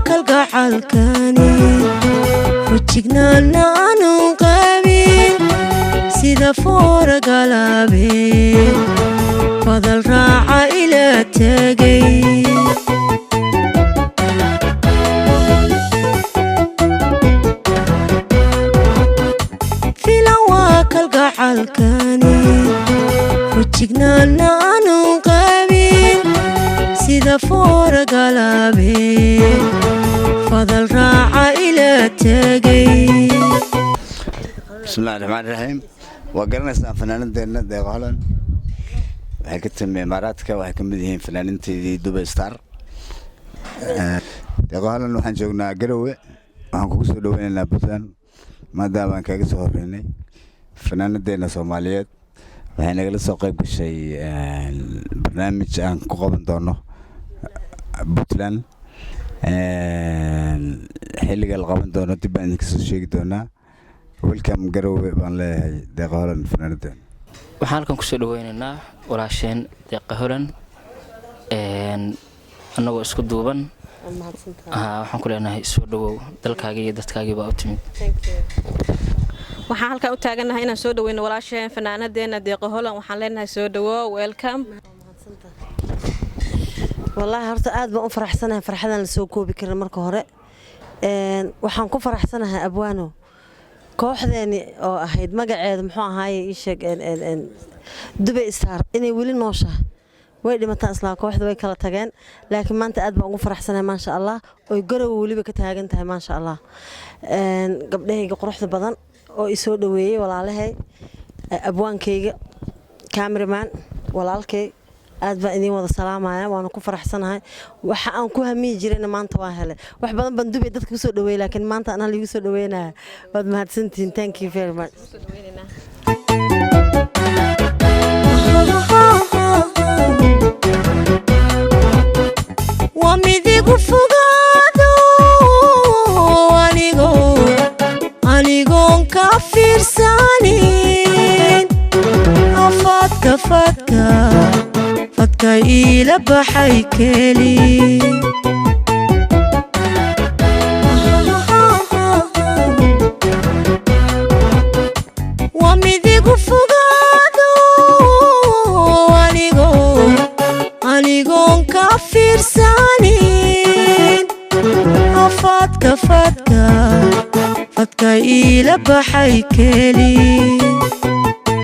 kalgacalkani wajignaana aanu qabin sida foora galabeen fadal raaca ila tagay kalgacalkani wajignaana aanu qabin sida foora galabeen fadal raaca ila tagay bismillaahi raxmaani raxiim waa garanaysaa fanaanadeenna Deeqo Holan waxay ka timid Imaaraadka waxay ka mid yihiin fanaaniintii Dubai Star Deeqo Holan waxaan joognaa Garowe waxaan kugu soo dhaweynaynaa Puntland maadaama aan kaga soo horreynay fanaanadeena Soomaaliyeed waxay nagala soo qayb gashay barnaamij aan ku qaban doono Puntland xilliga la qaban doono dib baan idinka soo sheegi doonaa welcome Garowe baan leeyahay Deeqo Holan fanaanadeen waxaan halkan ku soo dhaweynaynaa walaasheen Deeqo Holan annagoo isku duuban waxaan ku leenahay soo dhawow dalkaaga iyo dadkaaga baa u timid waxaan halka u taaganahay inaan soo dhaweyno walaasheen fanaanadeena Deeqo Holan waxaan leenahay soo dhawow welcome wallahi horta aad baan u faraxsanahay farxadan la soo koobi karin marka hore waxaan ku faraxsanahay abwaano kooxdeeni oo ahayd magaceedu muxuu ahaayay ii sheeg Dubai Star inay wali nooshahay way dhimataan isla kooxda way kala tageen laakiin maanta aad baan ugu faraxsanahay ma sha Allah oo Garowe waliba ka taagan tahay ma sha Allah gabdhahayga quruxda badan oo i soo dhaweeyay walaalahay abwaankayga cameraman walaalkay aad baan idin wada salaamaya waan ku faraxsanahay waxa aan ku hamiyi jirayna maanta waan helay wax badan baan Dubai dadka soo dhaweeyay laakiin maanta ana liigu soo dhaweynaa wad mahadsantiin thank you very much wamidigu fogaado anigoon ka fiirsanin afadka fadka ila baxay keli wamidigu fogaado anigoon ka fiirsanin afadka fadka ila baxay keli